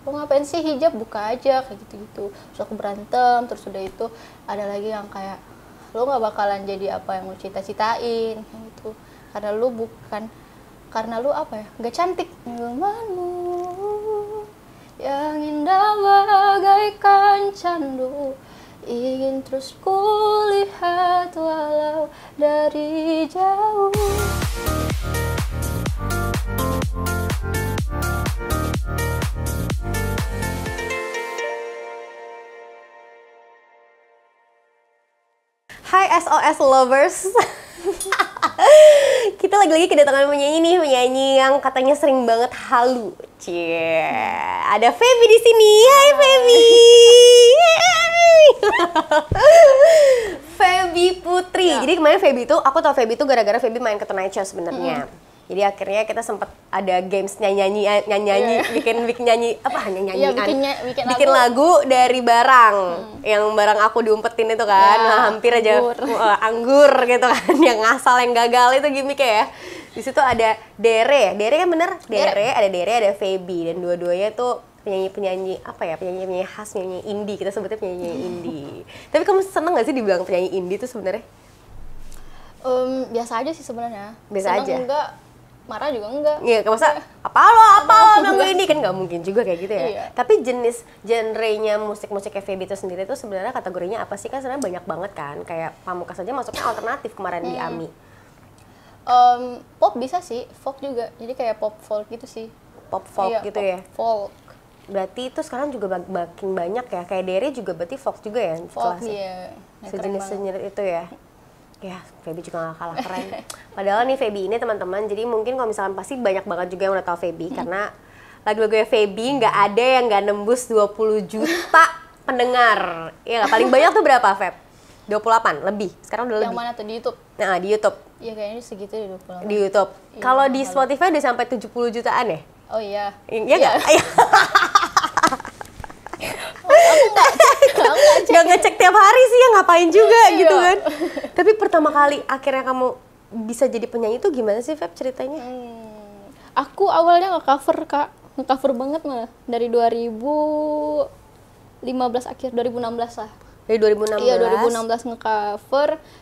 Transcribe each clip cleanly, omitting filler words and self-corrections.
lo ngapain sih hijab, buka aja kayak gitu-gitu. Terus aku berantem, terus udah itu ada lagi yang kayak lo nggak bakalan jadi apa yang lo cita-citain kayak gitu, karena lo bukan, karena lo apa ya, nggak cantik. Ilmumu yang indah bagaikan candu, ingin terus kulihat walau dari jauh. Hai SOS lovers. Kita lagi-lagi kedatangan penyanyi yang katanya sering banget halu. Cie, ada Feby di sini. Hai Feby. Feby Putri. Ya. Jadi kemarin Feby itu, aku tau Feby itu gara-gara Feby main ke Tonight Show sebenarnya. Jadi akhirnya kita sempat ada games nyanyi, bikin nyanyi apa bikin lagu dari barang yang barang aku diumpetin itu kan, hampir aja anggur gitu kan, yang ngasal yang gagal itu gimmicknya ya. Di situ ada Dere kan bener, ada Dere, ada Feby, dan dua-duanya tuh penyanyi apa ya, penyanyi khas, penyanyi indie, kita sebutnya penyanyi indie. Tapi kamu seneng gak sih dibilang penyanyi indie tuh sebenarnya? Biasa aja sih sebenarnya. Biasa seneng aja. Enggak, marah juga enggak. Iya, masa apa lo bilang ini kan nggak mungkin juga kayak gitu ya. Iya. Tapi genrenya musik Feby itu sendiri tuh sebenarnya kategorinya apa sih? Kan sebenarnya banyak banget kan. Kayak Pamungkas saja masuknya alternatif kemarin di AMI. Pop bisa sih, folk juga. Jadi kayak pop folk gitu sih. Pop folk Iya, gitu pop ya. Folk. Berarti itu sekarang juga makin banyak ya. Kayak Dere juga berarti folk juga ya. Folk kelasnya. iya. Sejenis itu ya. Ya, Feby juga gak kalah keren. Padahal nih Feby ini teman-teman, jadi mungkin kalau misalkan pasti banyak banget juga yang udah tahu Feby, karena lagu-lagunya Feby nggak ada yang nggak nembus 20 juta pendengar. Ya nggak, paling banyak tuh berapa, Feb? 28 lebih. Sekarang udah lebih. Yang mana tuh, di YouTube? Nah, di YouTube. Iya kayaknya segitu di 28. Di YouTube. Iya, Kalau di Spotify udah sampai 70 jutaan ya? Oh iya. Iya nggak? Aku nggak cek. Gak ngecek tiap hari sih ya, ngapain juga Iya. gitu kan. Tapi pertama kali akhirnya kamu bisa jadi penyanyi itu gimana sih, Feb, ceritanya? Aku awalnya nge-cover, Kak. Nge-cover banget malah. Dari 2015 akhir, 2016 lah. Dari 2016? Iya, 2016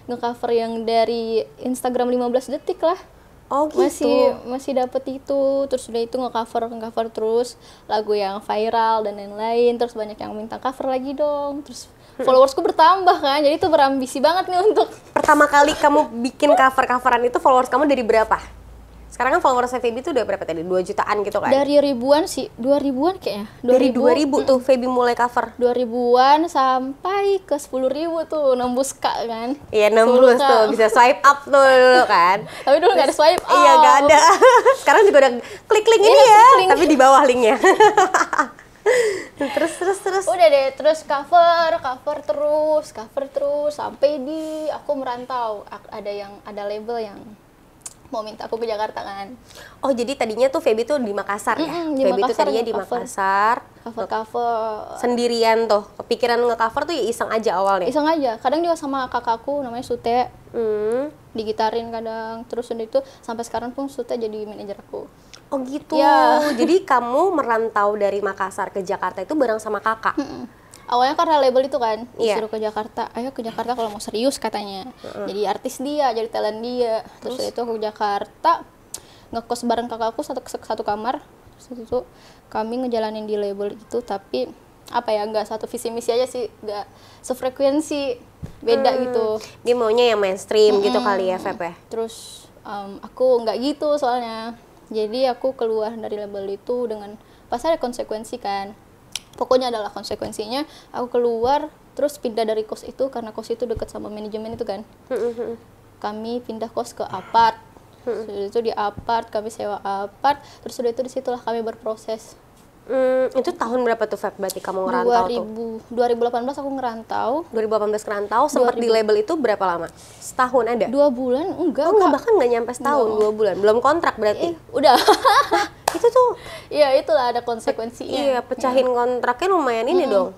nge-cover yang dari Instagram 15 detik lah. Oh gitu. Masih dapet itu, terus udah itu nge-cover terus lagu yang viral dan lain-lain, terus banyak yang minta cover lagi dong, terus followersku bertambah kan, jadi itu berambisi banget nih untuk Pertama kali kamu bikin cover-coveran itu followers kamu dari berapa? Sekarang kan followers Feby itu udah berapa tadi? 2 jutaan gitu kan? dari ribuan sih, 2000-an kayaknya. Dari 2000 tuh Feby mulai cover? 2000-an sampai ke 10.000 tuh, nembus Kak kan. Iya, nembus 10K. tuh, bisa swipe up tuh dulu kan? Tapi dulu nggak ada swipe up. Iya, nggak ada. Sekarang juga udah klik link ini Iya, ya, klik link. tapi di bawah linknya. terus. Udah deh, terus cover terus sampai di aku merantau. Ada label yang mau minta aku ke Jakarta kan. Oh, jadi tadinya tuh Feby tuh di Makassar ya? Di Feby tuh Makassar tadinya di nge-cover. Makassar. Cover Sendirian tuh, kepikiran nge-cover tuh ya iseng aja awalnya? iseng aja. Kadang juga sama kakakku namanya Sute, Hmm. digitarin kadang. Terus udah itu sampai sekarang pun Sute jadi manajer aku. Oh gitu. Ya. Jadi kamu merantau dari Makassar ke Jakarta itu bareng sama kakak? Awalnya karena label itu kan, Iya. disuruh ke Jakarta. Ayo ke Jakarta kalau mau serius katanya. Jadi artis dia, jadi talent dia. Terus udah itu aku ke Jakarta, ngekos bareng kakakku satu kamar. Terus itu kami ngejalanin di label itu, tapi apa ya, nggak satu visi misi aja sih, nggak sefrekuensi, beda gitu. Dia maunya yang mainstream gitu kali ya, Feb ya? Terus aku nggak gitu soalnya. Jadi aku keluar dari label itu dengan pasti ada konsekuensi kan. Pokoknya adalah konsekuensinya aku keluar, terus pindah dari kos itu karena kos itu dekat sama manajemen itu kan. Kami pindah kos ke apart. Sudah itu di apart, kami sewa apart. Terus sudah itu disitulah kami berproses. Itu tahun berapa tuh, Feb? Berarti kamu ngerantau tuh? 2018 aku ngerantau. 2018 ngerantau, sempat di label itu berapa lama? Setahun ada? 2 bulan enggak. Oh enggak, Kak. bahkan nggak nyampe setahun, 2 bulan. Belum kontrak berarti? Udah. Itu tuh, Iya, itulah ada konsekuensinya. iya, pecahin kontraknya lumayan ini dong.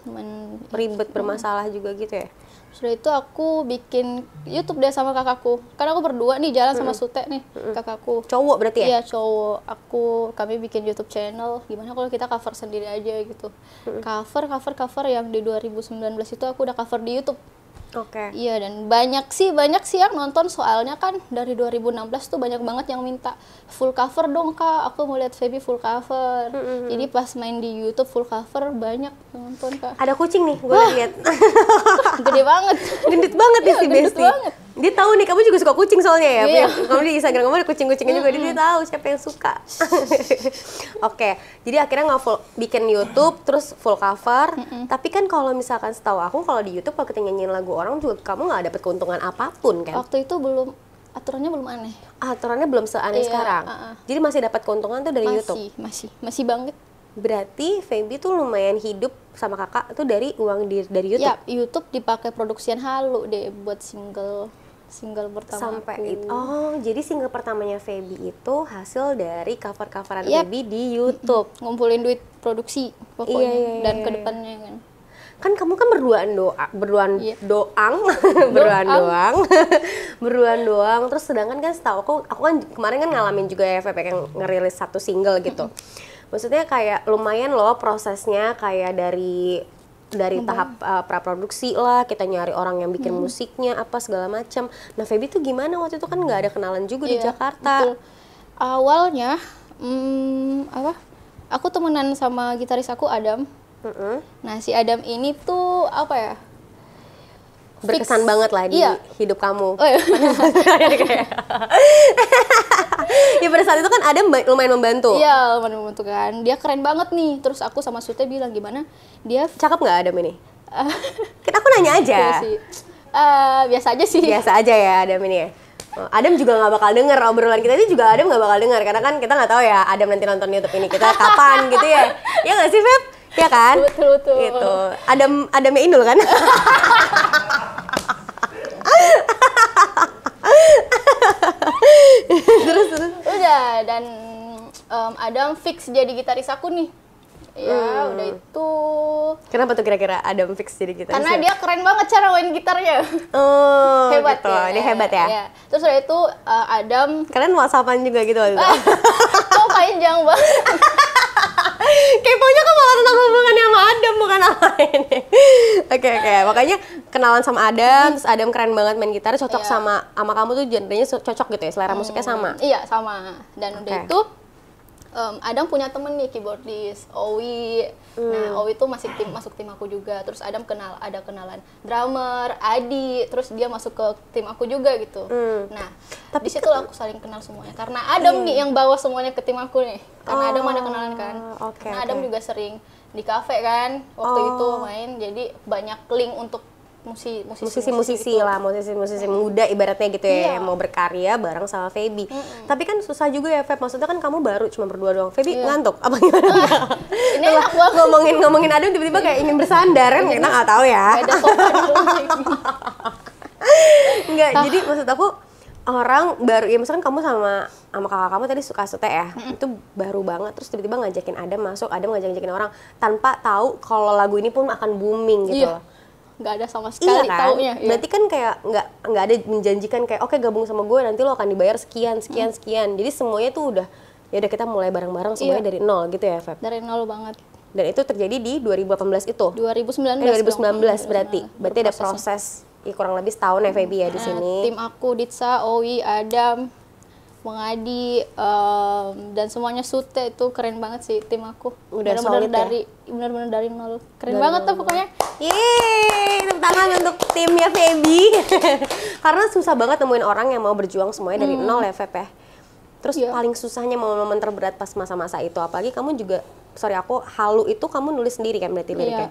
ribet bermasalah juga gitu ya. Sudah itu aku bikin YouTube deh sama kakakku. Karena aku berdua nih jalan sama Sute nih, kakakku. Cowok berarti ya? Iya, cowok. Kami bikin YouTube channel. Gimana kalau kita cover sendiri aja gitu. Cover yang di 2019 itu aku udah cover di YouTube. Oke. Iya, dan banyak sih yang nonton, soalnya kan dari 2016 tuh banyak banget yang minta full cover dong Kak, aku mau lihat Feby full cover. Jadi pas main di YouTube full cover banyak yang nonton Kak. Ada kucing nih, gue lihat. Gede banget. Gendut banget nih si gendut Besti. banget. Dia tahu nih kamu juga suka kucing soalnya ya. Iya. Kamu di Instagram kamu ada kucing-kucingnya juga, dia tahu siapa yang suka. Oke, jadi akhirnya nggak full bikin YouTube terus full cover. Tapi kan kalau misalkan setahu aku kalau di YouTube kalau kita nyanyiin lagu orang juga kamu nggak dapet keuntungan apapun kan? Waktu itu aturannya belum aneh. Aturannya belum seaneh sekarang. Jadi masih dapat keuntungan tuh dari YouTube. Masih banget. Berarti Feby tuh lumayan hidup sama kakak tuh dari uang dari YouTube. Ya, YouTube dipakai produksian Halu deh buat single pertama sampai itu. Oh, jadi single pertamanya Feby itu hasil dari cover-coveran Yap. Feby di YouTube. Ngumpulin duit produksi pokoknya. Iya. Dan kedepannya kan. Kan kamu kan berduaan Iya. berduaan doang. Terus sedangkan kan setahu aku kan kemarin kan ngalamin juga ya Feby yang ngerilis satu single gitu. Maksudnya kayak lumayan loh prosesnya, kayak dari tahap praproduksi lah, kita nyari orang yang bikin musiknya apa segala macam. Nah Feby tuh gimana waktu itu kan nggak ada kenalan juga di Jakarta. Betul. Awalnya aku temenan sama gitaris aku Adam. Nah si Adam ini tuh apa ya? Berkesan banget lah di hidup kamu. Oh, iya. Ya pada saat itu kan Adam lumayan membantu. Iya, lumayan membantu kan. Dia keren banget nih. Terus aku sama Sute bilang gimana? Dia cakep nggak Adam ini? Kita aku nanya aja. Iya sih. Biasa aja sih. Biasa aja ya Adam ini ya. Adam juga nggak bakal denger obrolan kita ini juga Adam nggak bakal denger karena kan kita nggak tahu ya Adam nanti nonton YouTube ini kita kapan gitu ya. Ya nggak sih Feb? Ya kan? Betul. Gitu. Adamnya Inul kan? terus udah, dan Adam fix jadi gitaris aku nih. Ya udah itu. Kenapa tuh kira-kira Adam fix jadi gitaris? Karena dia keren banget cara main gitarnya. Oh hebat gitu. ya. Dia hebat ya? Ya. Terus udah itu Adam. Kalian whatsappan juga gitu waktu itu? Kok panjang banget. Keponya kan malah tentang hubungannya sama Adam, bukan apa ini. Oke. Makanya kenalan sama Adam, terus Adam keren banget main gitar, cocok sama kamu tuh genrenya cocok gitu ya, selera musiknya sama. Iya, sama. Dan udah itu Adam punya temen nih keyboardis, Owi. Nah, Owi tuh masuk tim aku juga. Terus Adam ada kenalan drummer, Adi. Terus dia masuk ke tim aku juga gitu. Nah, tapi di situ aku saling kenal semuanya. Karena Adam nih yang bawa semuanya ke tim aku nih. Karena Adam ada kenalan kan. Karena Adam juga sering di kafe kan waktu itu main. Jadi banyak link untuk musisi-musisi lah, musisi muda ibaratnya gitu ya, yang mau berkarya bareng sama Feby. Tapi kan susah juga ya Feb, maksudnya kan kamu baru cuma berdua doang. Feby ngantuk apa gimana? Ini enak banget. ngomongin Adam tiba-tiba kayak ingin bersandar kan, kita nggak tahu ya. Enggak, jadi maksud aku orang baru ya, misalkan kamu sama kakak kamu tadi suka Sute ya, itu baru banget, terus tiba-tiba ngajakin Adam masuk, Adam ngajakin orang tanpa tahu kalau lagu ini pun akan booming gitu loh. Nggak ada sama sekali kan? taunya. Berarti kan kayak nggak ada menjanjikan kayak oke, gabung sama gue nanti lo akan dibayar sekian. Jadi semuanya tuh udah ya udah kita mulai bareng-bareng semuanya dari nol gitu ya Feb. Dari nol banget. Dan itu terjadi di 2018 itu. 2019 Berarti ada proses kurang lebih setahun ya Feby ya di sini. Tim aku Ditsa, Owi, Adam, Mengadi, dan semuanya Sute itu keren banget sih tim aku. Udah solid bener-bener dari nol. Keren banget tuh pokoknya. Yeay, tepuk tangan untuk timnya Feby. Karena susah banget nemuin orang yang mau berjuang semuanya dari nol ya Feb ya. Terus paling susahnya momen-momen terberat pas masa-masa itu, apalagi kamu juga, Halu itu kamu nulis sendiri kan berarti liriknya?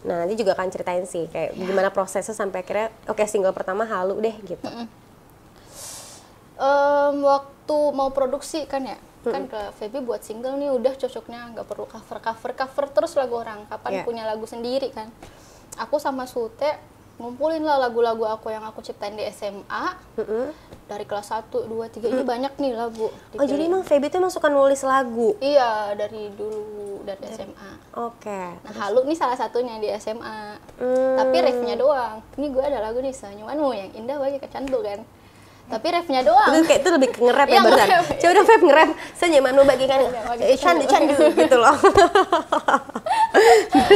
Nah nanti juga akan ceritain sih kayak gimana prosesnya sampai akhirnya single pertama Halu deh gitu. Waktu mau produksi kan ya, kan ke Feby buat single nih udah cocoknya nggak perlu cover terus lagu orang, kapan punya lagu sendiri kan. Aku sama Sute ngumpulin lah lagu-lagu aku yang aku ciptain di SMA. Dari kelas 1, 2, 3 ini banyak nih lagu. Oh, jadi emang Feby tuh emang suka nulis lagu? Iya, dari dulu, dari SMA. Oke. Nah, Halu nih salah satunya di SMA. Tapi refnya doang. Ini gue ada lagu nih, Senyumanmu yang indah bagi kecandu kan. Tapi refnya doang. Itu kayak itu lebih ke nge-rap ya barusan. Coba dong Feb nge-rap, Senyumanmu bagi kan candu gitu loh.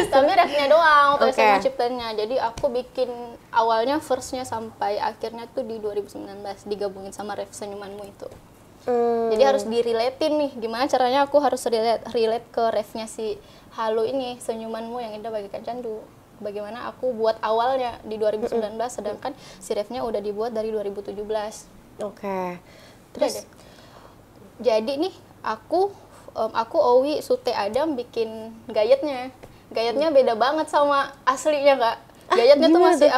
Tapi refnya doang waktu SMA ciptanya. Jadi aku bikin awalnya verse-nya sampai akhirnya tuh di 2019 digabungin sama ref Senyumanmu itu. Jadi harus direlatein nih, gimana caranya aku harus relate ke refnya si Halu ini, Senyumanmu yang indah bagaikan candu. Bagaimana aku buat awalnya di 2019, sedangkan si refnya udah dibuat dari 2017. Oke. Terus jadi nih aku Owi, Sute, Adam bikin gayetnya. Gayetnya beda banget sama aslinya, Kak. Gayetnya tuh masih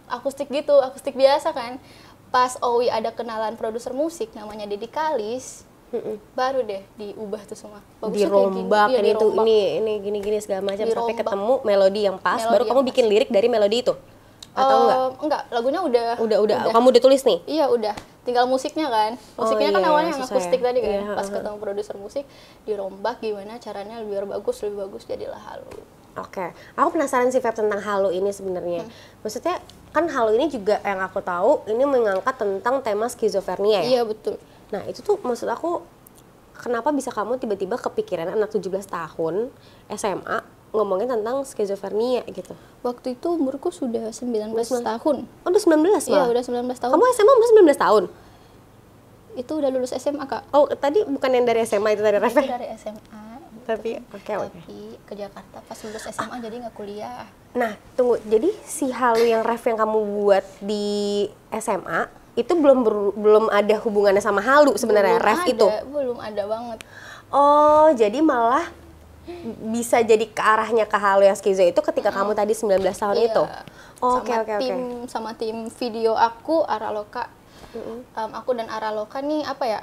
akustik gitu, akustik biasa kan. Pas Owi ada kenalan produser musik namanya Dedi Kalis, baru deh diubah tuh semua. Bagusnya dirombak, ini tuh ini gini segala macam sampai ketemu melodi yang pas, baru kamu bikin lirik dari melodi itu. Atau enggak, lagunya udah. Kamu udah tulis nih? Iya, udah. Tinggal musiknya kan. Musiknya kan awalnya yang akustik tadi kan. Pas ketemu produser musik, dirombak gimana caranya biar lebih bagus jadilah Halu. Oke. Aku penasaran sih Feb tentang Halu ini sebenarnya. Maksudnya kan Halu ini juga yang aku tahu ini mengangkat tentang tema skizofrenia ya? Iya, betul. Nah, itu tuh maksud aku kenapa bisa kamu tiba-tiba kepikiran anak 17 tahun SMA ngomongin tentang skizofrenia gitu? Waktu itu umurku sudah 19 tahun. Oh, udah 19 Iya, udah 19 tahun. Kamu SMA umur 19 tahun? Itu udah lulus SMA, Kak. Oh, tadi bukan yang dari SMA, itu dari Reva? Itu dari SMA. Tapi, Tapi ke Jakarta pas lulus SMA jadi nggak kuliah. Nah, tunggu. Jadi si Halu yang Rev yang kamu buat di SMA, itu belum ada hubungannya sama Halu sebenarnya, Rev itu? Belum ada banget. Oh, jadi malah bisa jadi ke arahnya ke Halu yang skizo itu ketika kamu tadi 19 tahun itu? Oke. Sama tim video aku, Araloka. Aku dan Araloka nih apa ya?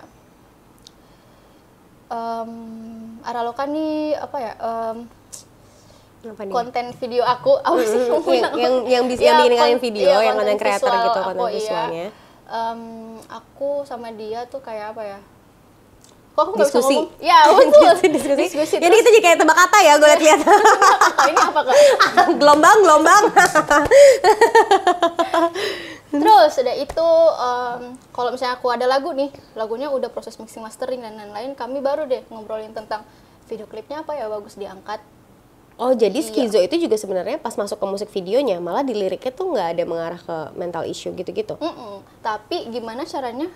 Araloka nih apa ya? Konten video aku sih yang bisa bikin video, yang konten kreator gitu, konten visualnya. Aku sama dia tuh kayak apa ya? Kok aku diskusi? Ya, betul. diskusi. Jadi itu kayak tebak kata ya, gue lihat. Ini apa, Kak? Gelombang. Terus udah itu, kalau misalnya aku ada lagu nih, lagunya udah proses mixing mastering dan lain-lain, kami baru deh ngobrolin tentang video klipnya apa ya bagus diangkat. Oh, jadi skizo itu juga sebenarnya pas masuk ke musik videonya, malah di liriknya tuh nggak ada mengarah ke mental issue gitu-gitu? Tapi gimana caranya?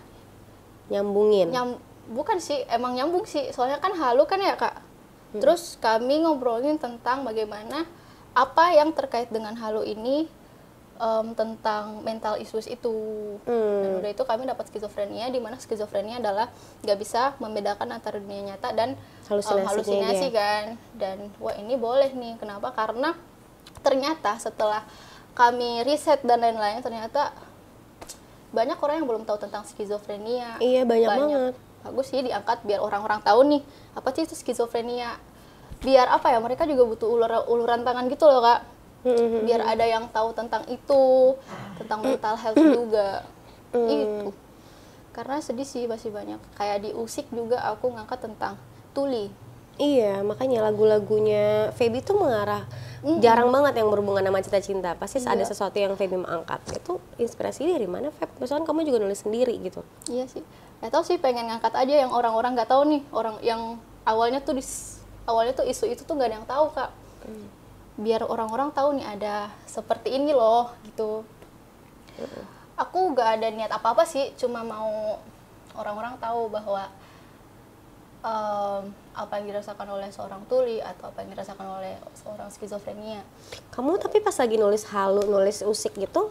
Nyambungin? Bukan sih, emang nyambung sih, soalnya kan Halu kan ya, Kak. Terus kami ngobrolin tentang bagaimana apa yang terkait dengan Halu ini, tentang mental issues itu. Dan udah itu kami dapat skizofrenia, di mana skizofrenia adalah nggak bisa membedakan antara dunia nyata dan halusinasi kan. Dan wah, ini boleh nih, kenapa? Karena ternyata setelah kami riset dan lain-lain, ternyata banyak orang yang belum tahu tentang skizofrenia. Iya, banyak banget. Bagus sih diangkat biar orang-orang tahu nih apa sih itu skizofrenia, biar apa ya, mereka juga butuh uluran tangan gitu loh, Kak. Biar ada yang tahu tentang itu, tentang mental health juga. Itu karena sedih sih, masih banyak kayak di Usik juga aku ngangkat tentang tuli. Iya, makanya lagu-lagunya Feby tuh mengarah, jarang banget yang berhubungan sama cinta-cinta. Pasti ada sesuatu yang Feby mengangkat. Itu inspirasi dari mana, Feb? Misalkan kamu juga nulis sendiri gitu. Iya sih. Gak tau sih, pengen ngangkat aja yang orang-orang nggak tahu nih. Orang yang awalnya tuh isu itu tuh nggak ada yang tahu, Kak. Biar orang-orang tahu nih ada seperti ini loh gitu. Aku nggak ada niat apa-apa sih, cuma mau orang-orang tahu bahwa apa yang dirasakan oleh seorang tuli atau apa yang dirasakan oleh seorang skizofrenia. Kamu tapi pas lagi nulis Halu, nulis Usik gitu,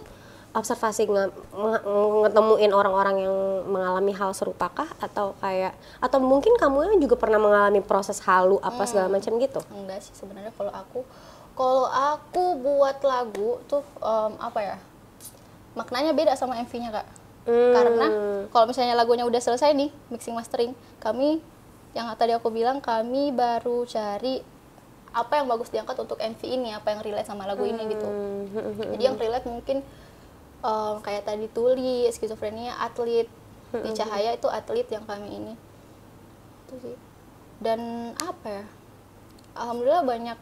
observasi ngetemuin orang-orang yang mengalami hal serupakah, atau mungkin kamu juga pernah mengalami proses Halu apa segala macam gitu? Enggak sih sebenarnya. Kalau aku buat lagu tuh apa ya, maknanya beda sama MV-nya, Kak. Karena kalau misalnya lagunya udah selesai nih mixing mastering, kami yang tadi aku bilang, kami baru cari apa yang bagus diangkat untuk MV ini, apa yang relate sama lagu ini gitu. Jadi yang relate mungkin kayak tadi Tuli, skizofrenia, atlet, di Cahaya itu atlet yang kami ini. Itu sih. Dan apa ya? Alhamdulillah banyak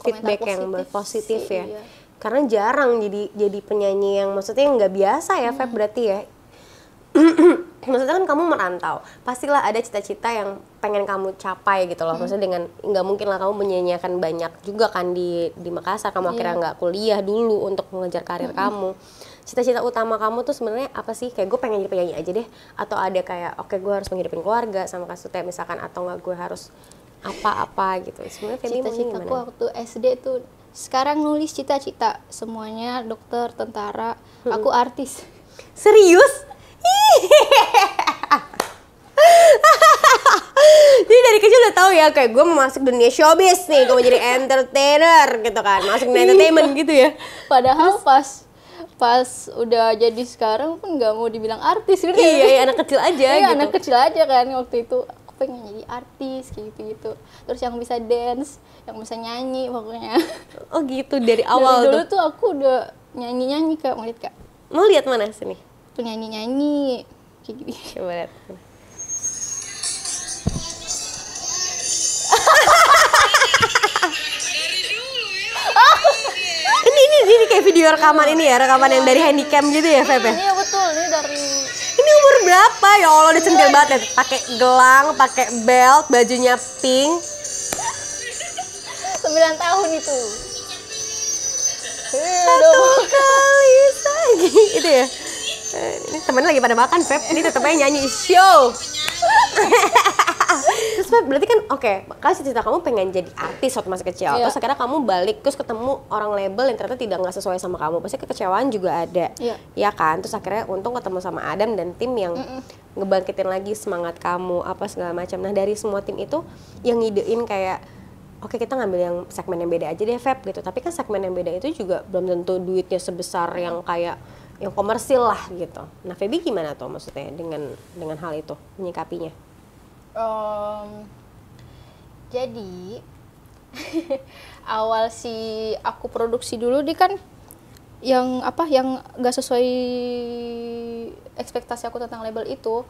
feedback yang positif sih, ya. iya. Karena jarang jadi penyanyi yang maksudnya nggak biasa ya, Feb, berarti ya. Maksudnya kan kamu merantau, pastilah ada cita-cita yang pengen kamu capai gitu loh. Maksudnya dengan nggak mungkin lah kamu menyanyiakan banyak juga kan di Makassar. Kamu akhirnya nggak kuliah dulu untuk mengejar karir kamu. Cita-cita utama kamu tuh sebenarnya apa sih? Kayak gue pengen jadi penyanyi aja deh, atau ada kayak oke, gue harus menghidupin keluarga sama kasusnya misalkan, atau nggak gue harus apa-apa gitu. Sebenarnya cita-citaku waktu SD tuh, sekarang nulis cita-cita semuanya dokter, tentara, aku artis. Serius? Jadi dari kecil udah tahu ya, kayak gue mau masuk dunia showbiz nih, gue mau jadi entertainer gitu kan, masuk dunia entertainment gitu ya. Padahal pas udah jadi sekarang pun nggak mau dibilang artis gitu. Iya, anak kecil aja gitu. gitu. Anak kecil aja kan waktu itu, aku pengen jadi artis kayak gitu. Terus yang bisa dance, yang bisa nyanyi pokoknya. Oh gitu, dari awal dari dulu tuh aku udah nyanyi Kak, mau lihat Kak? Mau lihat mana sini? Tuh nyanyi kayak gini. Coba lihat. Ini kayak video rekaman ini ya, rekaman yang dari handycam gitu ya, Feb ya? Iya betul, ini dari... Ini umur berapa ya Allah, udah centil banget ya. Pakai gelang, pakai belt, bajunya pink. 9 tahun itu. Satu kali lagi itu ya. Ini temennya lagi pada makan, Feb. Ini tetep aja nyanyi show. Terus Feb, berarti kan oke, kan cita kamu pengen jadi artis waktu masih kecil. Terus akhirnya kamu balik, terus ketemu orang label yang ternyata tidak nggak sesuai sama kamu. Pasti kekecewaan juga ada. Ya kan? Terus akhirnya untung ketemu sama Adam dan tim yang ngebangkitin lagi semangat kamu, apa segala macam. Nah, dari semua tim itu yang ngidein kayak oke, kita ngambil yang segmen yang beda aja deh, Feb, gitu. Tapi kan segmen yang beda itu juga belum tentu duitnya sebesar yang kayak yang komersil lah gitu. Nah, Feby gimana tuh maksudnya dengan hal itu menyikapinya? Jadi awal aku produksi dulu dia kan yang nggak sesuai ekspektasi aku tentang label itu.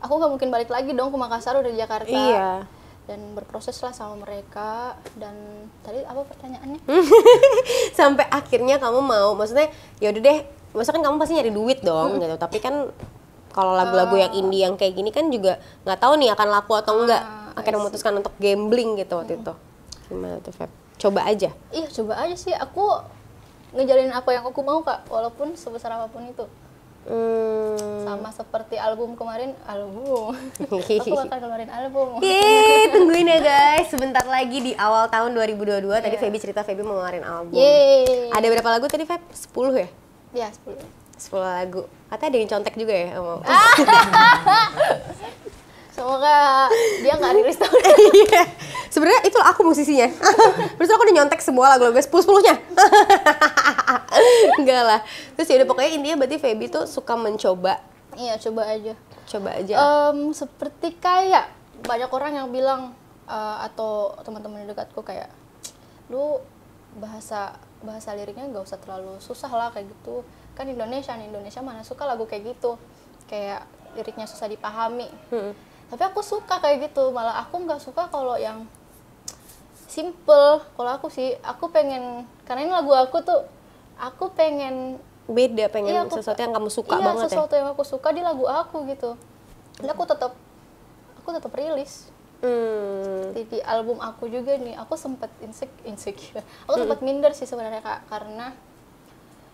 Aku nggak mungkin balik lagi dong ke Makassar, udah di Jakarta. Iya. Dan berproses lah sama mereka. Dan tadi apa pertanyaannya? Sampai akhirnya kamu mau, maksudnya ya udah deh, maksudnya kan kamu pasti nyari duit dong gitu. Tapi kan kalau lagu-lagu yang indie yang kayak gini kan juga nggak tahu nih akan laku atau enggak. Akhirnya memutuskan untuk gambling gitu waktu itu. Gimana tuh, Feb? Coba aja. Iya, coba aja sih. Aku ngejalin apa yang aku mau, Kak, walaupun sebesar apapun itu. Sama seperti album kemarin, aku bakal keluarin album. Yeay, tungguin ya guys, sebentar lagi di awal tahun 2022. Tadi Feby cerita Feby mau ngeluarin album. Yeay. Ada berapa lagu tadi, Feb? 10 ya? Iya, 10 lagu. Katanya ada yang contek juga ya? Semoga dia nggak rilis tahun ini. Sebenarnya itu aku musisinya. Terus aku udah nyontek semua lagu-lagu 10-10-nya. Enggak lah. Terus ya udah, pokoknya intinya berarti Feby tuh suka mencoba. Iya, coba aja. Coba aja. Seperti kayak banyak orang yang bilang atau teman-teman di dekatku kayak, lu bahasa liriknya nggak usah terlalu susah lah kayak gitu. Kan Indonesia mana suka lagu kayak gitu, kayak liriknya susah dipahami. Tapi aku suka kayak gitu, malah aku nggak suka kalau yang simple. Kalau aku sih, aku pengen, karena ini lagu aku tuh, aku pengen beda, pengen sesuatu yang kamu suka banget ya. Iya, sesuatu yang aku suka di lagu aku gitu. Dan aku tetap rilis. Di album aku juga nih, aku sempat insecure. Aku sempat minder sih sebenarnya, Kak, karena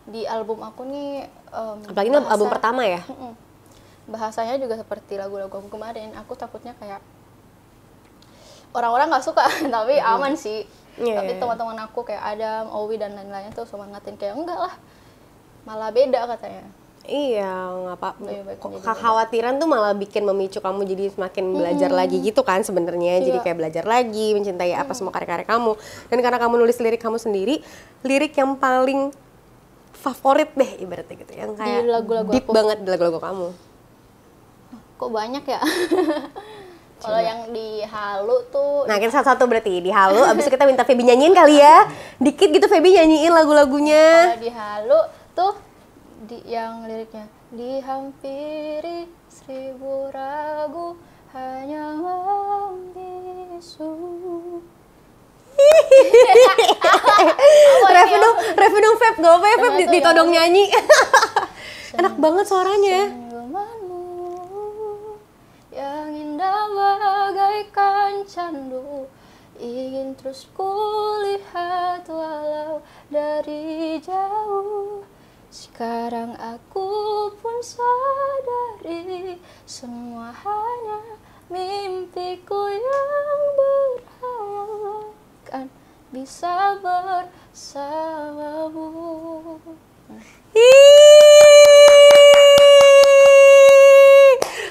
di album aku nih apalagi album pertama ya, bahasanya juga seperti lagu-lagu aku kemarin. Aku takutnya kayak orang-orang nggak suka, tapi aman sih. Tapi teman-teman aku kayak Adam, Owi dan lain-lainnya tuh semangatin kayak enggak lah, malah beda katanya. Iya, nggak apa-apa. Kekhawatiran tuh malah bikin memicu kamu jadi semakin belajar lagi gitu kan sebenarnya. Jadi kayak belajar lagi, mencintai apa semua karya-karya kamu. Dan karena kamu nulis lirik kamu sendiri, lirik yang paling favorit deh ibaratnya gitu, yang kayak di lagu-lagu deep aku. Banget di lagu-lagu kamu. Kok banyak ya? Kalau yang di Halu tuh. Nah, kita satu-satu berarti di Halu. Abis itu kita minta Feby nyanyiin kali ya. Dikit gitu Feby nyanyiin lagu-lagunya. Kalau di Halu tuh yang liriknya dihampiri 1000 ragu hanya membisu. Review dong Feb, gak apa ya Feb, ditodong nyanyi. Enak banget suaranya. Yang indah bagaikan candu, ingin terus kulihat walau dari jauh. Sekarang aku pun sadari semua hanya mimpiku yang berhayal kan bisa bersamamu.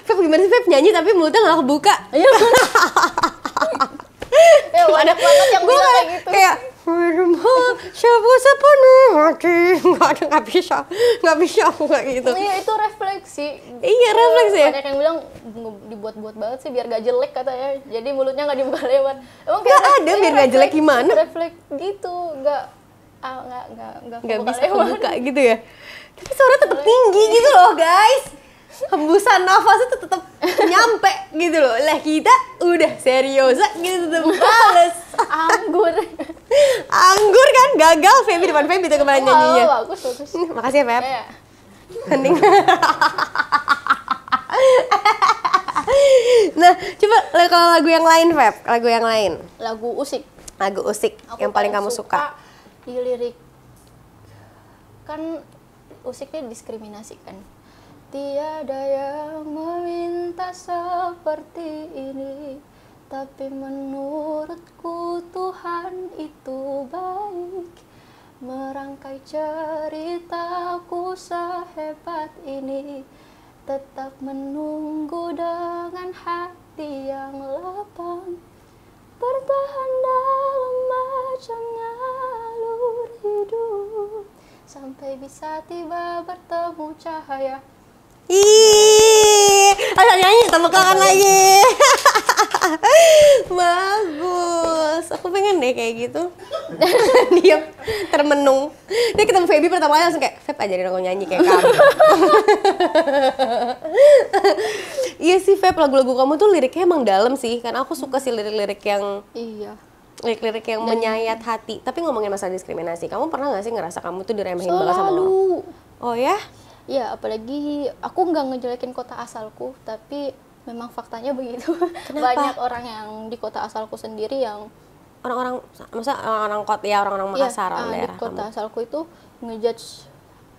Feb gimana sih Feb nyanyi tapi mulutnya nggak kebuka? Iya. Ya banyak banget yang bilang kayak gitu. Kayak siapa sepenuh hati, nggak bisa aku kayak gitu. Iya itu refleksi. Iya refleksi ya. Banyak yang bilang dibuat-buat banget sih biar gak jelek katanya. Jadi mulutnya nggak dibuka lebar. Emang nggak ada biar gak jelek gimana? Refleks gitu, nggak bisa kebuka gitu ya. Tapi suara tetap tinggi gitu loh guys. Hembusan nafasnya tuh tetap nyampe gitu loh. Lah kita udah seriosa gitu tetap bales. Anggur kan gagal Feby depan Feby tuh kemarin nyanyinya. Bagus. Makasih ya Feb. Hening. Nah, coba kalau lagu yang lain Feb, lagu yang lain. Lagu Usik. Lagu Usik yang paling kamu suka. Di lirik kan Usiknya diskriminasi kan. Tiada yang meminta seperti ini, tapi menurutku Tuhan itu baik. Merangkai ceritaku sehebat ini, tetap menunggu dengan hati yang lapang. Bertahan dalam macamnya alur hidup, sampai bisa tiba bertemu cahaya. Ih, ayo nyanyi, tepuk tangan lagi. Bagus, aku pengen deh kayak gitu. Diam, termenung. Dia ketemu Feby pertama kali langsung kayak, Feb ajarin aku nyanyi kayak kamu. Iya sih Feb, lagu-lagu kamu tuh liriknya emang dalam sih. Karena aku suka sih lirik-lirik yang lirik-lirik yang menyayat hati. Tapi ngomongin masalah diskriminasi, kamu pernah gak sih ngerasa kamu tuh diremehin banget sama orang? Oh ya? Iya, apalagi aku nggak ngejelekin kota asalku, tapi memang faktanya begitu. Kenapa? Banyak orang yang di kota asalku sendiri yang orang-orang, maksudnya orang-orang kota ya, orang-orang Makassar, daerah di kota kamu. asalku itu ngejudge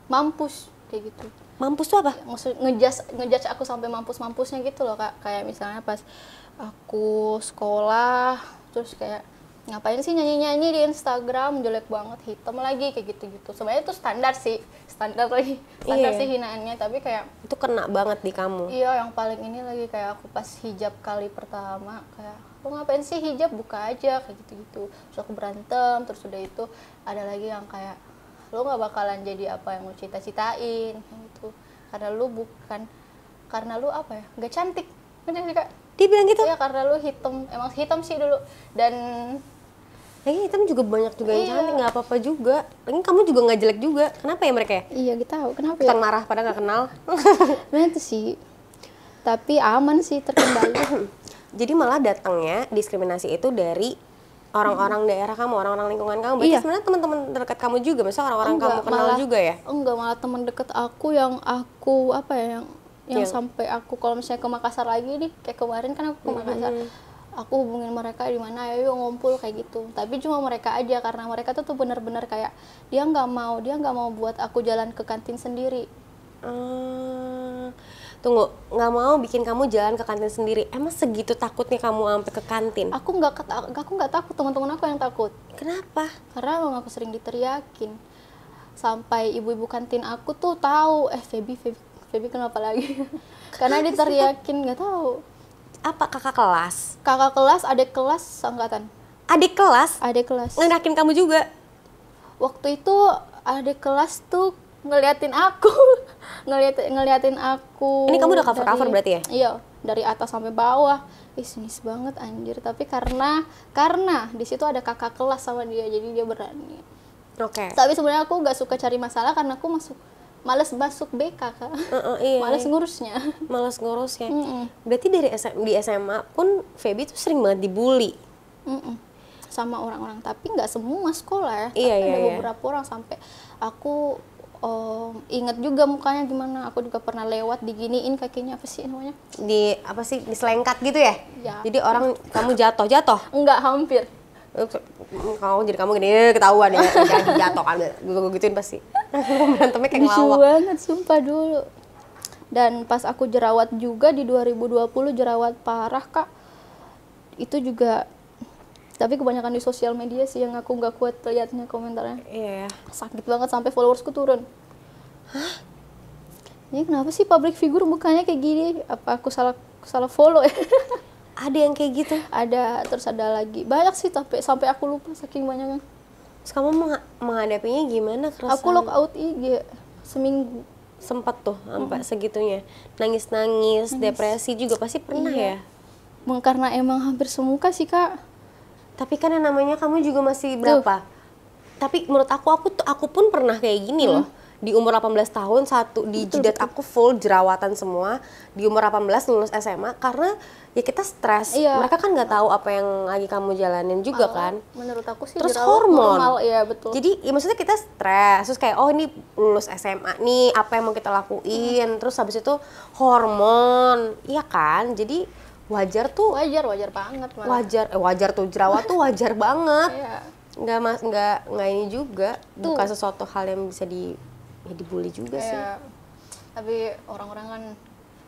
mampus kayak gitu. Mampus tuh apa? Maksud ngejudge aku sampai mampus-mampusnya gitu loh Kak. Kayak misalnya pas aku sekolah terus kayak ngapain sih nyanyi-nyanyi di Instagram, jelek banget, hitam lagi kayak gitu-gitu. Sebenarnya itu standar sih sih hinaannya, tapi kayak itu kena banget di kamu. Iya, yang paling ini lagi kayak aku pas hijab kali pertama kayak lo ngapain sih hijab, buka aja kayak gitu-gitu. Terus aku berantem, terus udah itu ada lagi yang kayak lo nggak bakalan jadi apa yang lo cita-citain gitu. Karena lo apa ya, nggak cantik. Bener sih Kak? Dia bilang gitu? Iya, karena lo hitam, emang hitam sih dulu. Dan hitam juga banyak juga yang cantik, nggak apa-apa juga. Lagi kamu juga nggak jelek juga. Kenapa ya mereka ya? Iya, kita tahu kenapa Kita ya? marah pada nggak kenal. Nah itu sih. Tapi aman sih, terkendali. Jadi malah datangnya diskriminasi itu dari orang-orang daerah kamu, orang-orang lingkungan kamu. Berarti sebenarnya teman-teman terdekat kamu juga, misalnya orang-orang kamu kenal juga ya? Enggak, malah teman dekat aku yang aku apa ya, yang sampai aku kalau misalnya ke Makassar lagi nih, kayak kemarin kan aku ke Makassar. Aku hubungin mereka di mana, ayo ngumpul kayak gitu. Tapi cuma mereka aja, karena mereka tuh benar-benar kayak dia nggak mau buat aku jalan ke kantin sendiri. Tunggu, nggak mau bikin kamu jalan ke kantin sendiri. Emang segitu takutnya kamu sampai ke kantin? Aku nggak takut, teman-teman aku yang takut. Kenapa? Karena emang aku sering diteriakin. Sampai ibu-ibu kantin aku tuh tahu, Feby kenapa lagi? Karena diteriakin, nggak tahu. Apa kakak kelas? Kakak kelas, adik kelas, seangkatan. Adik kelas? Adik kelas. Ngerakin kamu juga? Waktu itu adik kelas tuh ngeliatin aku. ngeliatin aku. Ini kamu udah cover berarti ya? Iya. dari atas sampai bawah. Sinis banget anjir, tapi karena di situ ada kakak kelas sama dia, jadi dia berani. Oke. Tapi sebenarnya aku nggak suka cari masalah karena aku males masuk BK, Kak. Iya. Males ngurusnya. Berarti di SMA pun Feby tuh sering banget dibully. Sama orang-orang, tapi nggak semua sekolah ya. Iya, tapi iya, ada iya. beberapa orang sampai aku ingat juga mukanya gimana. Aku juga pernah lewat diginiin kakinya, apa sih namanya? Diselengkat gitu ya? Ya. Jadi orang kamu jatuh? Enggak, hampir. Kamu gini ketahuan ya, jadi jatuh kan, gue gituin pasti. Berantemnya kayak Lucu ngelawak. banget sumpah dulu. Dan pas aku jerawat juga di 2020, jerawat parah, Kak. Itu juga, tapi kebanyakan di sosial media sih yang aku nggak kuat liatnya komentarnya. Iya. Sakit banget sampai followersku turun. Hah? Ini kenapa sih public figure mukanya kayak gini? Apa aku salah follow ya? Ada yang kayak gitu? Ada, terus ada lagi. Banyak sih, tapi sampai aku lupa saking banyaknya. Terus kamu menghadapinya gimana? Aku lock out IG seminggu. Sempat tuh sampai segitunya. Nangis, depresi juga pasti pernah ya? Karena emang hampir semuka sih, Kak. Tapi kan yang namanya kamu juga masih berapa? Tapi menurut aku pun pernah kayak gini loh. Di umur 18 tahun, di jidat aku full jerawatan semua. Di umur 18 lulus SMA, karena ya kita stres. Iya. Mereka kan nggak tahu apa yang lagi kamu jalanin juga kan. Menurut aku sih terus jerawat hormon. normal, iya betul. Jadi ya maksudnya kita stres, terus kayak ini lulus SMA nih, apa yang mau kita lakuin. Terus habis itu hormon, iya kan? Jadi wajar banget malah. Wajar tuh, jerawat tuh wajar banget. Iya. Nggak ini juga, bukan sesuatu hal yang bisa dibully juga sih. Tapi orang-orang kan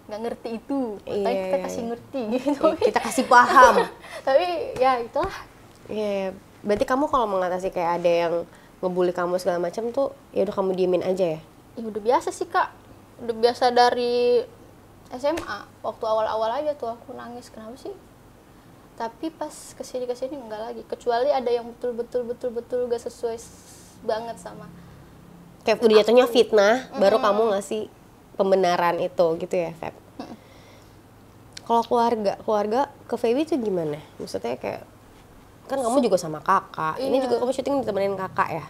nggak ngerti itu, makanya kita kasih ngerti gitu. Kita kasih paham. Tapi ya itulah. Iya, berarti kamu kalau mengatasi kayak ada yang ngebully kamu segala macam tuh, ya udah kamu diemin aja ya? Ya udah biasa sih, Kak. Udah biasa dari SMA. Waktu awal-awal aja tuh aku nangis, kenapa sih? Tapi pas kesini enggak lagi. Kecuali ada yang betul-betul gak sesuai banget sama. Kayak udah jatuhnya fitnah, baru kamu ngasih pembenaran itu gitu ya, Feb? Kalau keluarga ke Feby itu gimana? Maksudnya kayak, kan kamu juga sama kakak, ini juga kamu syuting ditemenin kakak ya?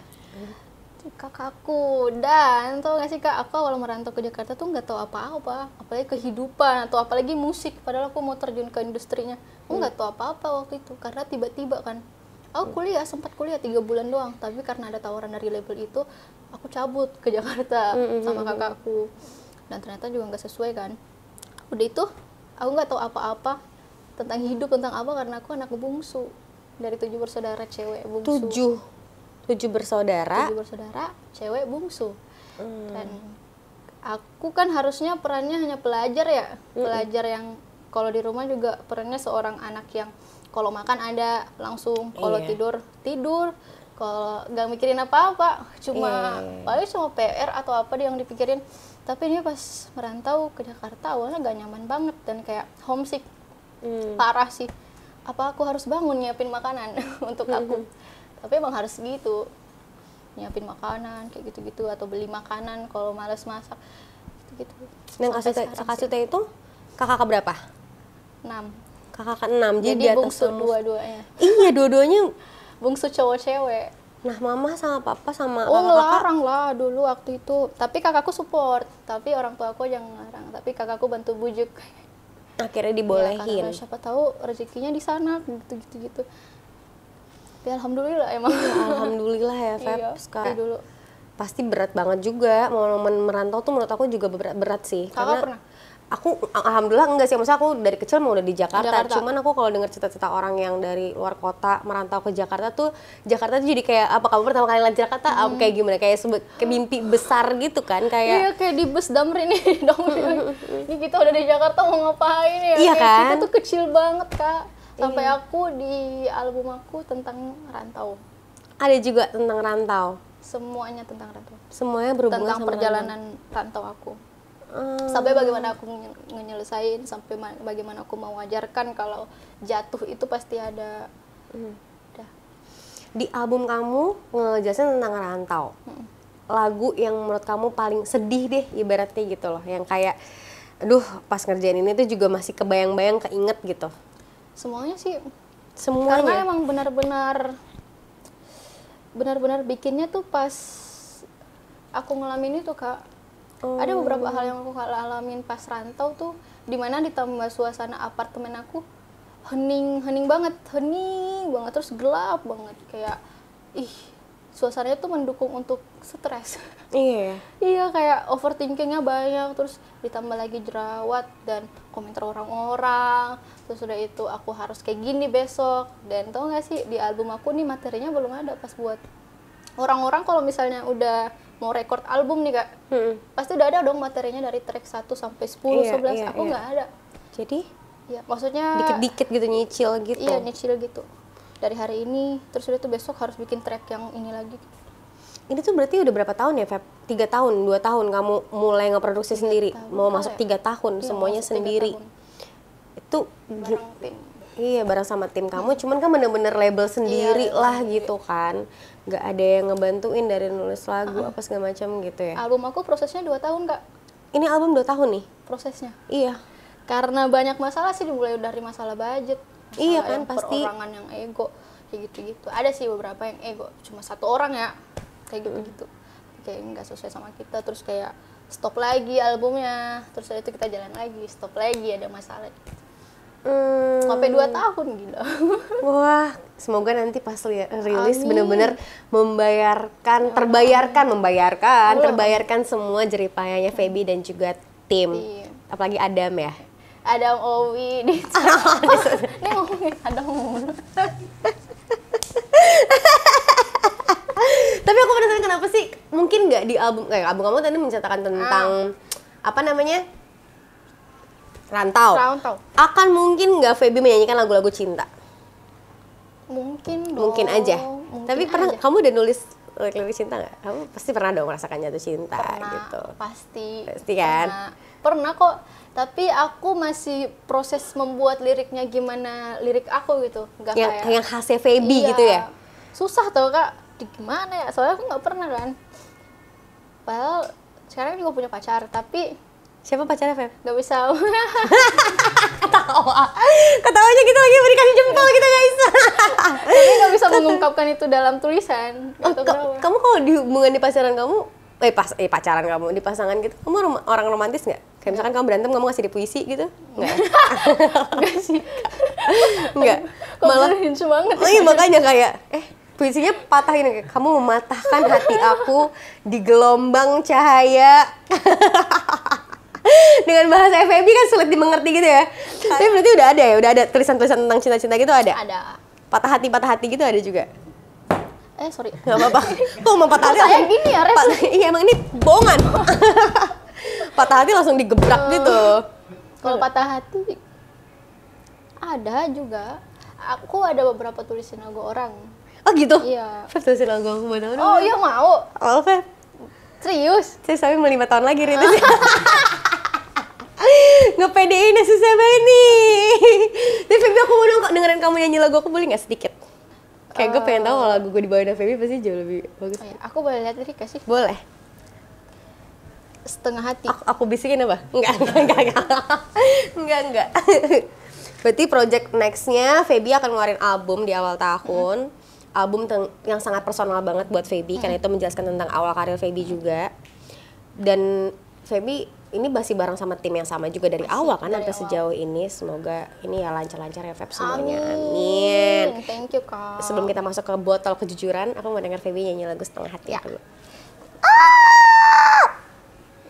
Kakakku, dan tau gak sih, Kak, aku awal merantau ke Jakarta tuh nggak tahu apa-apa, apalagi kehidupan atau apalagi musik, padahal aku mau terjun ke industrinya. Aku nggak tahu apa-apa waktu itu, karena tiba-tiba kan aku sempat kuliah 3 bulan doang, tapi karena ada tawaran dari label itu aku cabut ke Jakarta sama kakakku, dan ternyata juga nggak sesuai kan. Udah itu aku nggak tahu apa-apa tentang hidup, tentang apa, karena aku anak bungsu dari 7 bersaudara cewek bungsu. 7 bersaudara? 7 bersaudara cewek bungsu. Dan aku kan harusnya perannya hanya pelajar ya, pelajar yang kalau di rumah juga perannya seorang anak yang kalau makan ada langsung, kalau tidur, kalau nggak mikirin apa-apa, paling cuma PR atau apa yang dipikirin. Tapi ini pas merantau ke Jakarta awalnya gak nyaman banget dan kayak homesick, parah sih. Apa aku harus bangun nyiapin makanan untuk aku? Tapi emang harus gitu, nyiapin makanan kayak gitu-gitu, atau beli makanan kalau males masak gitu. Dan Kak itu kakak keberapa? 6. Kakak ke-6, jadi bungsu dua-duanya. Iya, dua-duanya bungsu cowok-cewek. Nah, mama sama papa sama ngelarang lah dulu waktu itu. Tapi kakakku support, tapi orang tua aku yang ngelarang. Tapi kakakku bantu bujuk. Akhirnya dibolehin. Ya, siapa tahu rezekinya di sana gitu. Tapi alhamdulillah emang. Alhamdulillah ya, Feb. Iya, Sekarang dulu. Pasti berat banget juga. Momen merantau tuh menurut aku juga berat sih. Kakak pernah? Aku alhamdulillah enggak sih, maksudnya aku dari kecil mau udah di Jakarta. Cuman aku kalau dengar cerita-cerita orang yang dari luar kota merantau ke Jakarta tuh jadi kayak apa, kamu pertama kali lihat Jakarta kayak gimana, kayak mimpi besar gitu kan, kayak iya, kayak di bus Damri nih dong. Ini kita udah di Jakarta mau ngapain ya? Iya kan? Kita tuh kecil banget, Kak. Sampai aku di album aku tentang rantau. Ada juga tentang rantau. Semuanya tentang rantau. Semuanya berhubungan tentang sama perjalanan rantau aku. Sampai bagaimana aku nyelesain, sampai bagaimana aku mewajarkan kalau jatuh itu pasti ada. Di album kamu ngejelasin tentang rantau. Lagu yang menurut kamu paling sedih deh ibaratnya gitu loh, yang kayak aduh pas ngerjain ini tuh juga masih kebayang-bayang, keinget gitu? Semuanya sih. Semuanya? Karena emang benar-benar bikinnya tuh pas aku ngalamin itu, Kak. Ada beberapa hal yang aku alamin pas rantau tuh, dimana ditambah suasana apartemen aku hening banget, terus gelap banget, kayak suasananya tuh mendukung untuk stres. Iya. Iya, kayak overthinkingnya banyak, terus ditambah lagi jerawat dan komentar orang-orang, terus udah itu aku harus kayak gini besok. Dan tau gak sih, di album aku nih materinya belum ada pas buat orang-orang. Kalau misalnya udah mau record album nih, Kak, pasti udah ada dong materinya dari track 1 sampai 10, 11, aku nggak ada. Jadi? Ya, maksudnya dikit-dikit gitu, nyicil gitu? Iya, nyicil gitu. Dari hari ini, terus udah tuh besok harus bikin track yang ini lagi. Ini tuh berarti udah berapa tahun ya, Feb? 3 tahun, 2 tahun kamu mulai ngeproduksi sendiri? Mau masuk 3 tahun, iya, semuanya sendiri. Itu bareng tim. Iya, bareng sama tim kamu, cuman kan bener-bener label sendiri lah gitu kan. Nggak ada yang ngebantuin dari nulis lagu, apa segala macam gitu ya? Album aku prosesnya 2 tahun, Kak. Ini album 2 tahun nih? Prosesnya? Iya. Karena banyak masalah sih, dimulai dari masalah budget. Iya kan, pasti. Perorangan yang ego, kayak gitu-gitu. Ada sih beberapa yang ego, cuma 1 orang ya, kayak gitu-gitu. Kayak nggak sesuai sama kita, terus kayak stop lagi albumnya, terus itu kita jalan lagi, stop lagi, ada masalah. Sampai 2 tahun, gila. Wah, semoga nanti pas rilis bener-bener terbayarkan semua jeripayanya Feby dan juga tim. Iya. Apalagi Adam ya. Adam, Owi, ini ngomongin Adam mulu. Tapi aku penasaran kenapa sih mungkin nggak di album kamu tadi menceritakan tentang apa namanya, Rantau. Akan mungkin nggak Feby menyanyikan lagu-lagu cinta? Mungkin dong. Mungkin aja. Tapi pernah kamu udah nulis lagu cinta nggak? Kamu pasti pernah dong merasakan jatuh cinta gitu. Pasti kan? Pernah kok. Tapi aku masih proses membuat liriknya, gimana lirik aku gitu, nggak yang khasnya Feby gitu ya. Susah tau, Kak, gimana ya, soalnya aku nggak pernah kan. Padahal sekarang juga punya pacar, tapi siapa pacarnya, Feb? Nggak bisa. Ketawanya gitu lagi beri kasih jempol gitu, guys. Tapi nggak bisa mengungkapkan itu dalam tulisan. Kamu kalau di hubungan di pacaran kamu, pacaran kamu di pasangan gitu, kamu orang romantis nggak? Kayak misalkan kamu berantem, kamu ngasih dia puisi gitu? Nggak? Nggak sih. Nggak? Malah hinsu banget. Oh iya, makanya kayak, puisinya patahin, kayak kamu mematahkan hati aku di gelombang cahaya. Dengan bahasa Feby kan sulit dimengerti gitu ya. Tapi berarti udah ada tulisan-tulisan tentang cinta-cinta gitu ada? Ada. Patah hati gitu ada juga? Sorry. Nggak apa-apa. Kok mau patah hati? Saya gini ya, iya, emang ini bohongan. Patah hati langsung digebrak gitu. Kalau patah hati ada juga. Aku ada beberapa tulisan lagu orang. Oh gitu? Iya. Feb, tulisin lagu aku buat aku. Oh iya, mau. Oh, Feb. Serius? Saya sampai 5 tahun lagi rilis. Ngepedein ya, susah banget nih. Tapi Feby, aku mau dong dengerin kamu nyanyi lagu aku, boleh nggak sedikit? Kayak gue pengen tahu kalau lagu gue dibawain Feby pasti jauh lebih bagus. Oh, iya. Aku boleh lihat lirik gak sih? Boleh. Setengah hati. Aku bisikin apa? Enggak. Berarti project next-nya Feby akan ngeluarin album di awal tahun. Album yang sangat personal banget buat Feby, karena itu menjelaskan tentang awal karir Feby juga. Dan Feby ini masih bareng sama tim yang sama juga dari awal kan, sampai sejauh ini. Semoga ini ya lancar-lancar ya, Feb, semuanya. Amin. Thank you, Kak. Sebelum kita masuk ke botol kejujuran, aku mau denger Feby nyanyi lagu Setengah Hati dulu.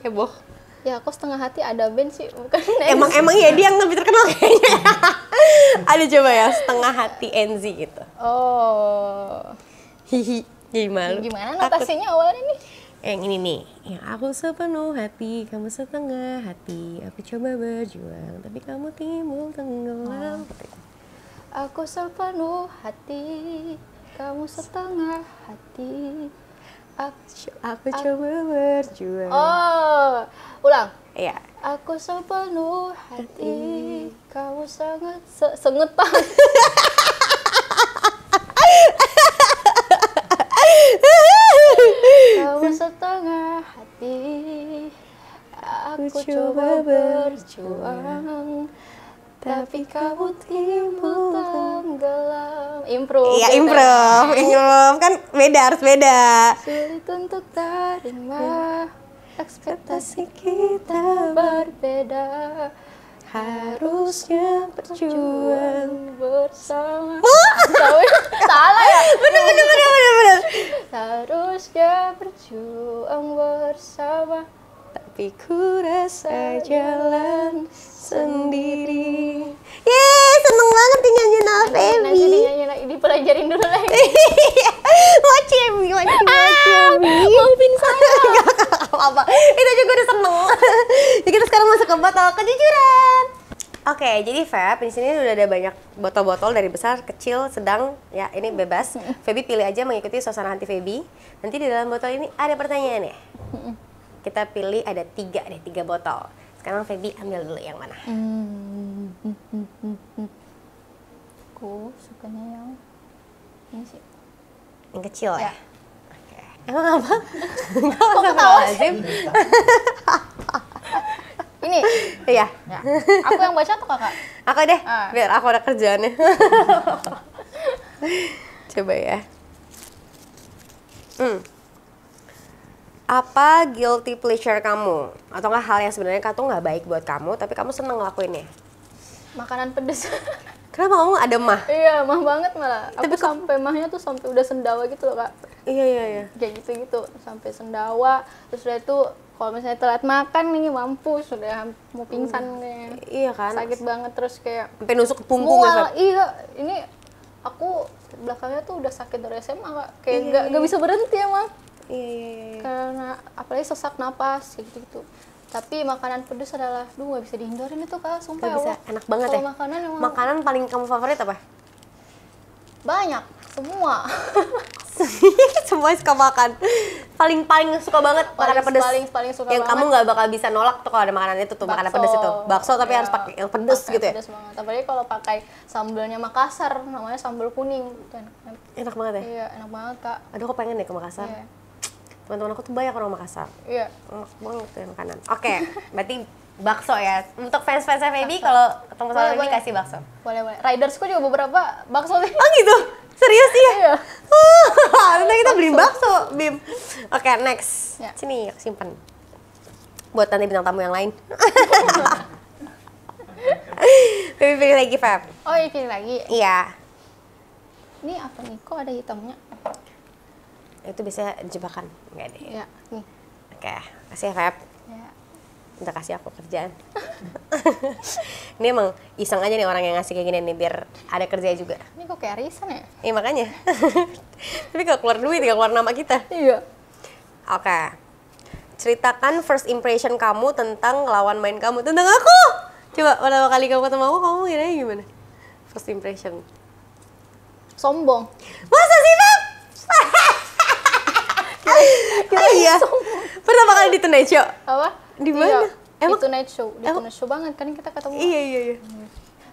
Heboh. Ya, aku Setengah Hati ada band sih, bukan? Emang ya dia yang lebih terkenal kayaknya. Ada coba ya, Setengah Hati NZ gitu. Oh. Hihi, jadi malu. Gimana notasinya awalnya nih? Yang ini nih, yang aku sepenuh hati, kamu setengah hati. Aku coba berjuang, tapi kamu timbul tenggelam. Aku sepenuh hati, kamu setengah hati. Aku coba berjuang. Oh, ulang. Iya. Aku sepenuh hati, kamu sangat sengetan. Kamu setengah hati, aku coba berjuang, tapi kamu timbul tenggelam. Improve. Iya, improve kan harus beda. Sulit untuk terima, ekspektasi kita berbeda. Harusnya berjuang bersama. Salah ya? Bener. Harusnya berjuang bersama, Tapi ku rasa jalan sendiri. Yeay, seneng banget nih nyanyiin Al Feby. Nanti dinyanyiin, dipelajarin dulu lagi. Mocebi. Maafin saya. Apa? Itu juga udah seneng. Jadi kita sekarang masuk ke botol kejujuran. Oke, jadi Feb, di sini udah ada banyak botol-botol dari besar, kecil, sedang, ya ini bebas. Feby pilih aja mengikuti suasana hati Feby. Nanti di dalam botol ini ada pertanyaan ya. Kita pilih ada 3 botol. Sekarang Feby ambil dulu yang mana? Aku sukanya yang ini sih. Yang kecil ya? Ya. Oke. Emang apa? Kok ketawa sih? Ini? Iya. Ya. Aku yang baca atau kakak? Aku deh, Ah. biar aku ada kerjaannya. Coba ya. Apa guilty pleasure kamu? Atau nggak hal yang sebenarnya tuh nggak baik buat kamu, tapi kamu seneng ngelakuinnya? Makanan pedes. Kenapa kamu ada mah? Iya, mah banget malah. Tapi Aku sampai mahnya tuh sampai udah sendawa gitu loh, Kak. Iya. Kayak gitu-gitu, sampai sendawa. Terus udah itu kalau misalnya telat makan nih mampus, sudah mau pingsan nih. Iya kan? Sakit banget terus kayak Sampai nusuk ke punggung ya, Feb? Iya, ini aku belakangnya tuh udah sakit dari SMA, Kak. Kayak nggak bisa berhenti emang. Iya. Karena apalagi sesak napas kayak gitu. Tapi makanan pedas adalah, nggak bisa dihindarin itu, Kak, sumpah. Gak bisa, enak banget Kalau ya? makanan emang Makanan paling kamu favorit apa? banyak, semua. Semuanya suka makan. Paling suka banget makanan pedas. Paling suka yang banget. kamu nggak bakal bisa nolak tuh kalau ada makanan itu tuh, makanan pedas itu. Bakso tapi Iya, harus pakai yang pedas pakai gitu ya. pedas banget. Apalagi kalau pakai sambelnya Makassar, namanya sambal kuning. Itu enak banget. Enak banget ya? Iya, enak banget, Kak. Aduh, aku pengen deh ke Makassar. Iya. Teman-teman aku tuh banyak orang Makassar. Iya. Enak banget tuh makanan. Oke, berarti bakso ya. Untuk fans-fansnya Feby kalau ketemu sama Feby Boleh. kasih bakso. Boleh. Ridersku juga beberapa bakso nih. Oh gitu? Serius ya? Iya. Nanti kita beli bakso, Bim. Oke, next. Ya. Sini, aku simpen. Buat nanti bintang tamu yang lain. Feby pilih lagi, Feb. Oh, ini pilih lagi. Iya. Ini apa nih? Kok ada hitamnya? Itu biasanya jebakan. Enggak deh. Iya, nih. Oke, kasih ya, Feb. Ya. Udah kasih aku kerjaan. Ini emang iseng aja nih orang yang ngasih kayak gini nih, biar ada kerja juga. Ini kok kayak arisan ya? Iya makanya. Tapi gak keluar duit, gak keluar nama kita. Iya. Oke. Ceritakan first impression kamu tentang lawan main kamu, tentang aku. Coba pertama kali kamu ketemu aku, kamu kiranya gimana? First impression. Sombong. Masa sih, Feb? Iya. Pertama kali di Tonight Show. Apa? Di mana? Iya, Emang- di Tonight Show. Di Tonight Show banget kan kita ketemu. Iya.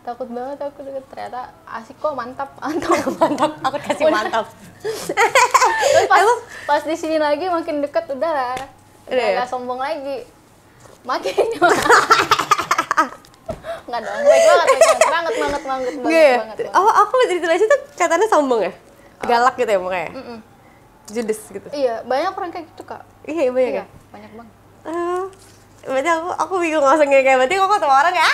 Takut banget aku deket, ternyata asik kok, mantap. Mantap, aku kasih mantap. Terus pas di sini lagi makin deket udah lah. Udah ya? Gak sombong lagi. Makin Enggak dong, baik banget. Iya. Aku lihat di Tonight Show tuh katanya sombong ya? Galak gitu ya mukanya? Judes gitu. Iya, banyak orang kayak gitu, Kak. Iya, banyak Iya, ya? banyak banget. Berarti aku bingung langsung kayak berarti kok ketemu orang ya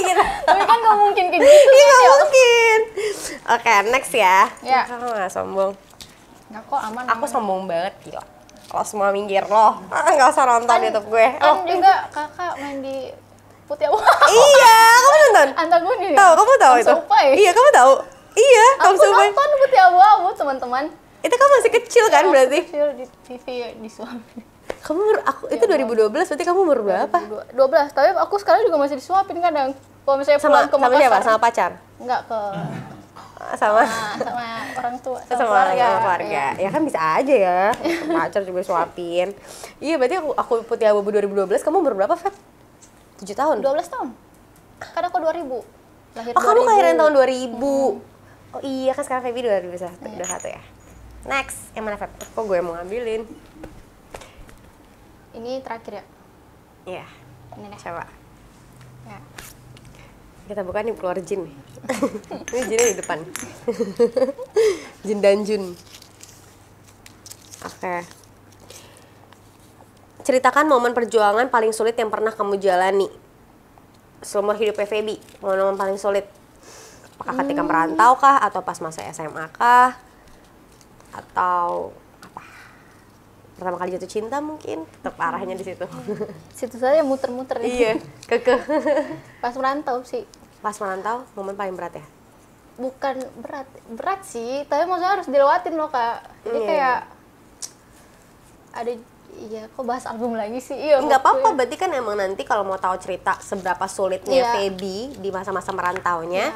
gitu. Tapi kan gak mungkin kayak gitu. Iya nggak mungkin. Oke, next ya. Ya. Kakak nggak sombong. Nggak kok, aman. Aku sombong banget gila. Kalau semua minggir loh, nggak usah nonton YouTube gue. Kan juga kakak main di Putih Abu. Iya, kamu nonton? Antagonis. Tahu, kamu tahu itu? Sampai. Iya, kamu tahu? Iya, kamu Aku sampai. nonton Putih Abu-abu, teman-teman. Itu kamu masih kecil kan berarti? Kecil di TV di suami. Kamu itu 2012, berarti kamu umur berapa? 12, tapi aku sekarang juga masih disuapin kadang. Kalau misalnya Sama pulang ke sama siapa? Makassar. Sama pacar? Enggak ke Sama sama orang tua, sama keluarga. keluarga. Ya kan bisa aja ya. Pacar juga suapin. Iya, berarti aku Putih Abu 2012, kamu umur berapa, Feb? 7 tahun. 12 tahun. Kan aku 2000. Lahir Oh, kamu 2000. kelahiran tahun 2000. Oh iya, kan sekarang Feby 2021 ya. Next, yang mana, Feb? Kok gue mau ngambilin? Ini terakhir ya. Iya, Ini deh. coba. Ya. Kita buka nih, keluar jin nih. Ini jinnya di depan. Jin dan Jun. Oke. Ceritakan momen perjuangan paling sulit yang pernah kamu jalani seumur hidupnya Feby. Momen paling sulit. Apakah ketika merantau kah? Atau pas masa SMA kah? Atau apa? Pertama kali jatuh cinta mungkin? Tetap arahnya di situ. Situ saja muter-muter. Iya, kekeh. Pas merantau sih. Pas merantau, momen paling berat ya? Bukan berat sih, tapi maksudnya harus dilewatin loh Kak. Jadi kayak ada, iya kok bahas album lagi sih? Iya. Nggak apa-apa, berarti kan emang nanti kalau mau tahu cerita seberapa sulitnya Feby di masa-masa merantaunya,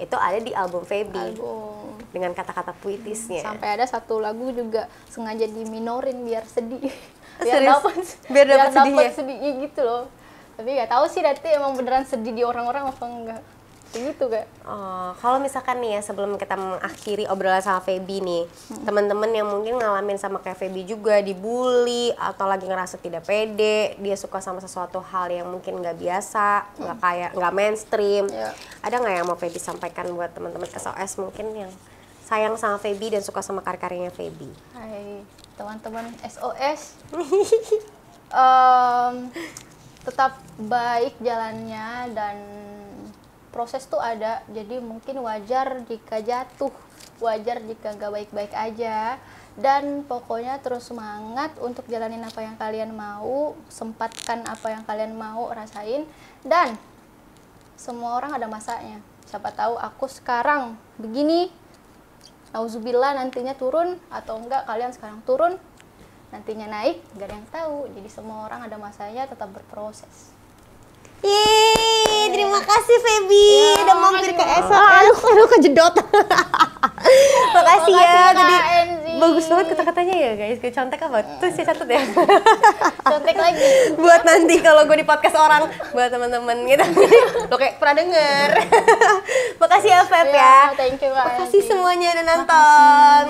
itu ada di album Feby. Dengan kata-kata puitisnya. Sampai ada satu lagu juga sengaja diminorin biar sedih. Biar dapat sedihnya gitu loh. Tapi nggak tahu sih nanti emang beneran sedih di orang-orang apa enggak. Gitu Kak. Oh, kalau misalkan nih ya sebelum kita mengakhiri obrolan sama Feby nih, teman-teman yang mungkin ngalamin sama kayak Feby juga, dibully atau lagi ngerasa tidak pede, dia suka sama sesuatu hal yang mungkin nggak biasa, nggak mainstream. Ada nggak yang mau Feby sampaikan buat teman-teman SOS mungkin yang sayang sama Feby dan suka sama karya-karyanya Feby? Hai teman-teman SOS. Tetap baik jalannya dan proses tuh ada, jadi mungkin wajar jika jatuh, wajar jika gak baik-baik aja, dan pokoknya terus semangat untuk jalanin apa yang kalian mau, sempatkan apa yang kalian mau rasain, dan semua orang ada masanya. Siapa tahu aku sekarang begini, auzubillah nantinya turun, atau enggak kalian sekarang turun, nantinya naik, gak ada yang tahu. Jadi semua orang ada masanya, tetap berproses. Yeay, terima kasih Feby udah mampir ke SOS. Aduh kejedot. Makasih ya tadi. Bagus banget kata-katanya ya guys. Kayak contek apa? Tuh saya catat ya. Contek lagi. Buat nanti kalau gue di podcast orang, buat teman-teman gitu. Lo kayak pernah denger. Makasih ya Feb ya. Thank you. Makasih semuanya udah nonton.